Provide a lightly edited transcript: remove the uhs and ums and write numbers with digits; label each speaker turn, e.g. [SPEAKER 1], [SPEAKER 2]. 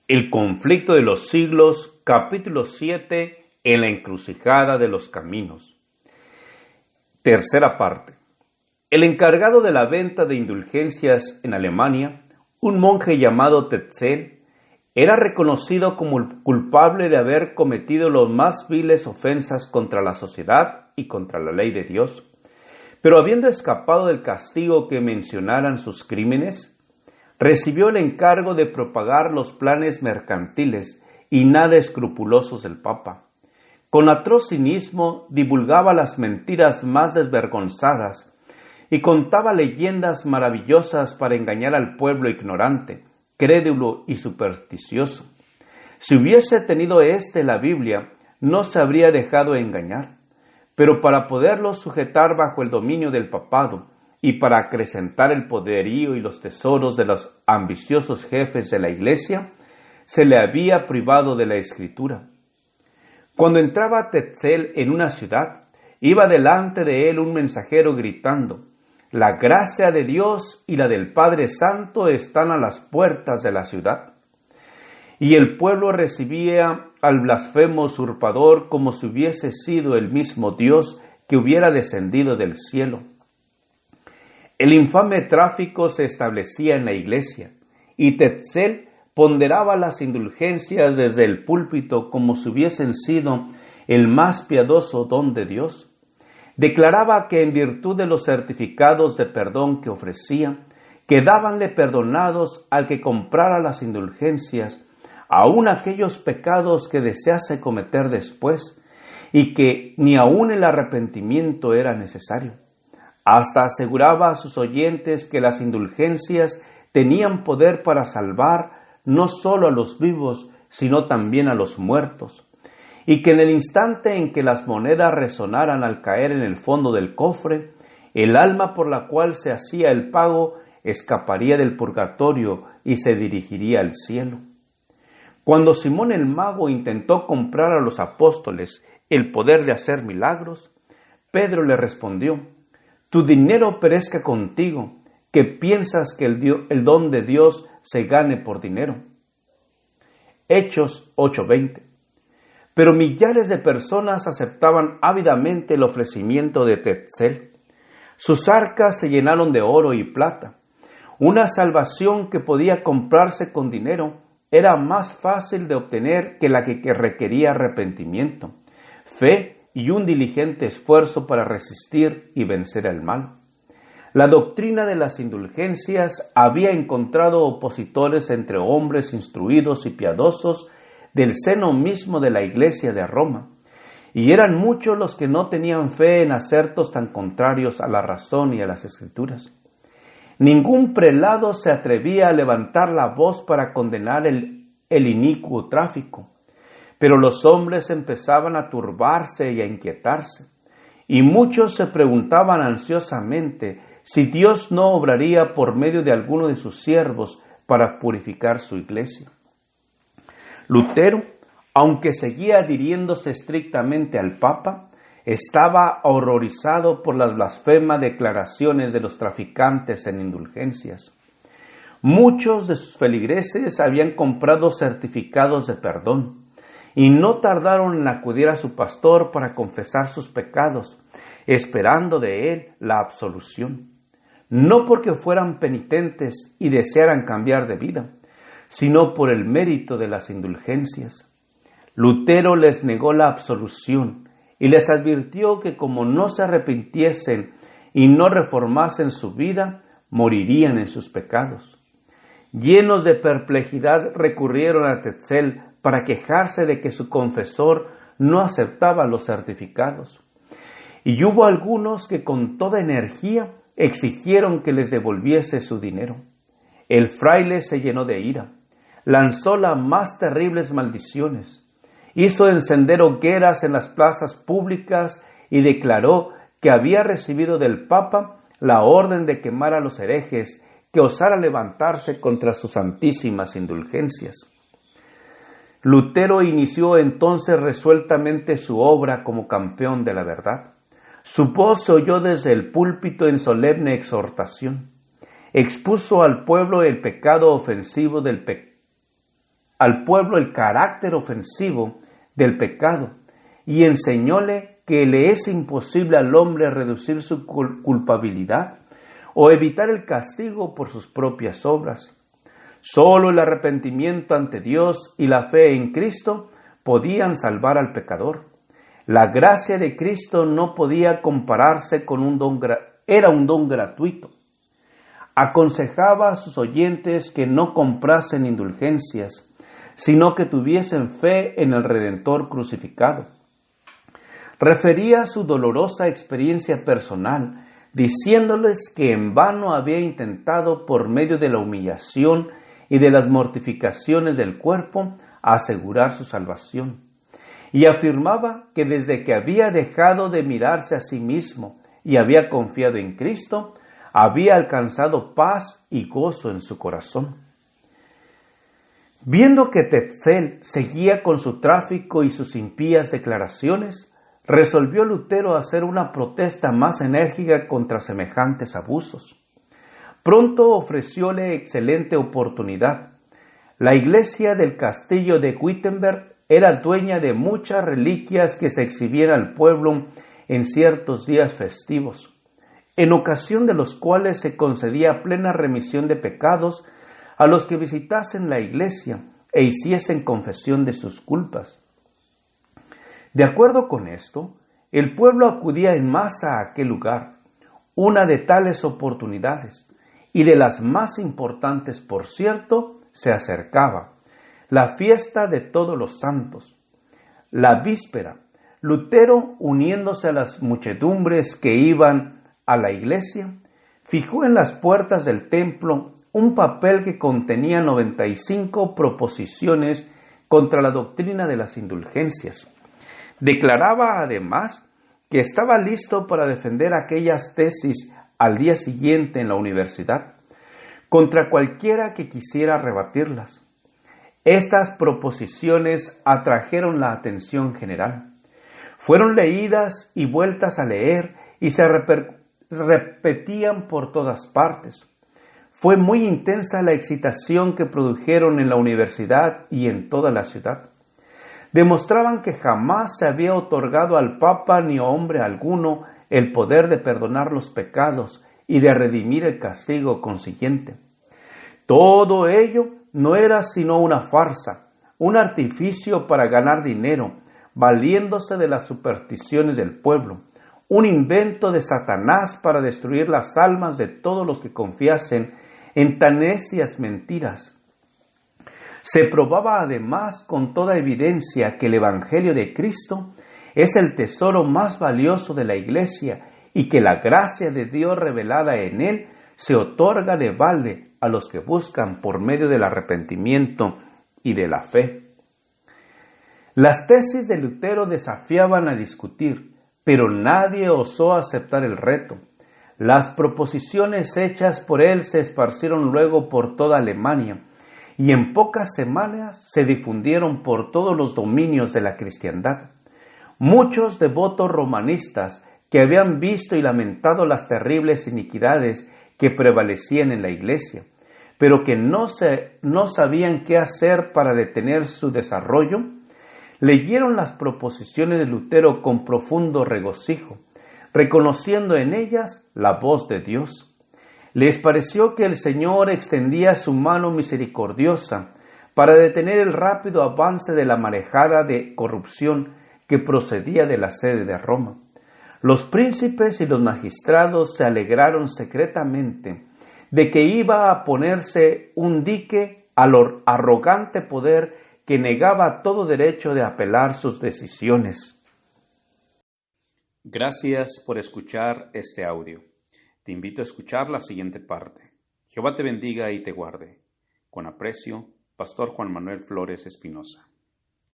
[SPEAKER 1] El conflicto de los siglos, capítulo 7, en la encrucijada de los caminos. Tercera parte. El encargado de la venta de indulgencias en Alemania, un monje llamado Tetzel, era reconocido como el culpable de haber cometido las más viles ofensas contra la sociedad y contra la ley de Dios. Pero habiendo escapado del castigo que mencionaran sus crímenes, recibió el encargo de propagar los planes mercantiles y nada escrupulosos del Papa. Con atroz cinismo divulgaba las mentiras más desvergonzadas y contaba leyendas maravillosas para engañar al pueblo ignorante, crédulo y supersticioso. Si hubiese tenido la Biblia, no se habría dejado engañar, pero para poderlo sujetar bajo el dominio del papado y para acrecentar el poderío y los tesoros de los ambiciosos jefes de la Iglesia, se le había privado de la Escritura. Cuando entraba Tetzel en una ciudad, iba delante de él un mensajero gritando: «La gracia de Dios y la del Padre Santo están a las puertas de la ciudad». Y el pueblo recibía al blasfemo usurpador como si hubiese sido el mismo Dios que hubiera descendido del cielo. El infame tráfico se establecía en la iglesia, y Tetzel ponderaba las indulgencias desde el púlpito como si hubiesen sido el más piadoso don de Dios. Declaraba que en virtud de los certificados de perdón que ofrecía, quedábanle perdonados al que comprara las indulgencias, aun aquellos pecados que desease cometer después, y que ni aun el arrepentimiento era necesario. Hasta aseguraba a sus oyentes que las indulgencias tenían poder para salvar no solo a los vivos, sino también a los muertos, y que en el instante en que las monedas resonaran al caer en el fondo del cofre, el alma por la cual se hacía el pago escaparía del purgatorio y se dirigiría al cielo. Cuando Simón el mago intentó comprar a los apóstoles el poder de hacer milagros, Pedro le respondió: «Tu dinero perezca contigo, que piensas que el don de Dios se gane por dinero». Hechos 8:20. Pero millares de personas aceptaban ávidamente el ofrecimiento de Tetzel. Sus arcas se llenaron de oro y plata. Una salvación que podía comprarse con dinero era más fácil de obtener que la que requería arrepentimiento, fe y un diligente esfuerzo para resistir y vencer el mal. La doctrina de las indulgencias había encontrado opositores entre hombres instruidos y piadosos del seno mismo de la Iglesia de Roma, y eran muchos los que no tenían fe en acertos tan contrarios a la razón y a las Escrituras. Ningún prelado se atrevía a levantar la voz para condenar el inicuo tráfico, pero los hombres empezaban a turbarse y a inquietarse, y muchos se preguntaban ansiosamente si Dios no obraría por medio de alguno de sus siervos para purificar su iglesia. Lutero, aunque seguía adhiriéndose estrictamente al Papa, estaba horrorizado por las blasfemas declaraciones de los traficantes en indulgencias. Muchos de sus feligreses habían comprado certificados de perdón y no tardaron en acudir a su pastor para confesar sus pecados, esperando de él la absolución. No porque fueran penitentes y desearan cambiar de vida, sino por el mérito de las indulgencias. Lutero les negó la absolución y les advirtió que como no se arrepintiesen y no reformasen su vida, morirían en sus pecados. Llenos de perplejidad recurrieron a Tetzel para quejarse de que su confesor no aceptaba los certificados. Y hubo algunos que con toda energía exigieron que les devolviese su dinero. El fraile se llenó de ira, lanzó las más terribles maldiciones, hizo encender hogueras en las plazas públicas y declaró que había recibido del Papa la orden de quemar a los herejes que osara levantarse contra sus santísimas indulgencias. Lutero inició entonces resueltamente su obra como campeón de la verdad. Su voz se oyó desde el púlpito en solemne exhortación. Expuso al pueblo el pecado ofensivo al pueblo el carácter ofensivo del pecado y enseñóle que le es imposible al hombre reducir su culpabilidad o evitar el castigo por sus propias obras. Solo el arrepentimiento ante Dios y la fe en Cristo podían salvar al pecador. La gracia de Cristo no podía compararse con un don, era un don gratuito. Aconsejaba a sus oyentes que no comprasen indulgencias, sino que tuviesen fe en el Redentor crucificado. Refería su dolorosa experiencia personal, diciéndoles que en vano había intentado por medio de la humillación y de las mortificaciones del cuerpo asegurar su salvación. Y afirmaba que desde que había dejado de mirarse a sí mismo y había confiado en Cristo, había alcanzado paz y gozo en su corazón. Viendo que Tetzel seguía con su tráfico y sus impías declaraciones, resolvió Lutero hacer una protesta más enérgica contra semejantes abusos. Pronto ofrecióle excelente oportunidad. La iglesia del castillo de Wittenberg era dueña de muchas reliquias que se exhibían al pueblo en ciertos días festivos, en ocasión de los cuales se concedía plena remisión de pecados a los que visitasen la iglesia e hiciesen confesión de sus culpas. De acuerdo con esto, el pueblo acudía en masa a aquel lugar, una de tales oportunidades, y de las más importantes, por cierto, se acercaba, la fiesta de todos los santos. La víspera, Lutero, uniéndose a las muchedumbres que iban a la iglesia, fijó en las puertas del templo un papel que contenía 95 proposiciones contra la doctrina de las indulgencias. Declaraba además que estaba listo para defender aquellas tesis al día siguiente en la universidad, contra cualquiera que quisiera rebatirlas. Estas proposiciones atrajeron la atención general. Fueron leídas y vueltas a leer y se repetían por todas partes. Fue muy intensa la excitación que produjeron en la universidad y en toda la ciudad. Demostraban que jamás se había otorgado al Papa ni a hombre alguno el poder de perdonar los pecados y de redimir el castigo consiguiente. Todo ello no era sino una farsa, un artificio para ganar dinero, valiéndose de las supersticiones del pueblo, un invento de Satanás para destruir las almas de todos los que confiasen en tan necias mentiras. Se probaba además con toda evidencia que el Evangelio de Cristo es el tesoro más valioso de la Iglesia y que la gracia de Dios revelada en él se otorga de balde a los que buscan por medio del arrepentimiento y de la fe. Las tesis de Lutero desafiaban a discutir, pero nadie osó aceptar el reto. Las proposiciones hechas por él se esparcieron luego por toda Alemania y en pocas semanas se difundieron por todos los dominios de la cristiandad. Muchos devotos romanistas que habían visto y lamentado las terribles iniquidades que prevalecían en la iglesia, pero que no sabían qué hacer para detener su desarrollo, leyeron las proposiciones de Lutero con profundo regocijo, reconociendo en ellas la voz de Dios. Les pareció que el Señor extendía su mano misericordiosa para detener el rápido avance de la marejada de corrupción que procedía de la sede de Roma. Los príncipes y los magistrados se alegraron secretamente de que iba a ponerse un dique al arrogante poder que negaba todo derecho de apelar sus decisiones. Gracias por escuchar este audio. Te invito a escuchar la siguiente parte. Jehová te bendiga y te guarde. Con aprecio, Pastor Juan Manuel Flores Espinosa.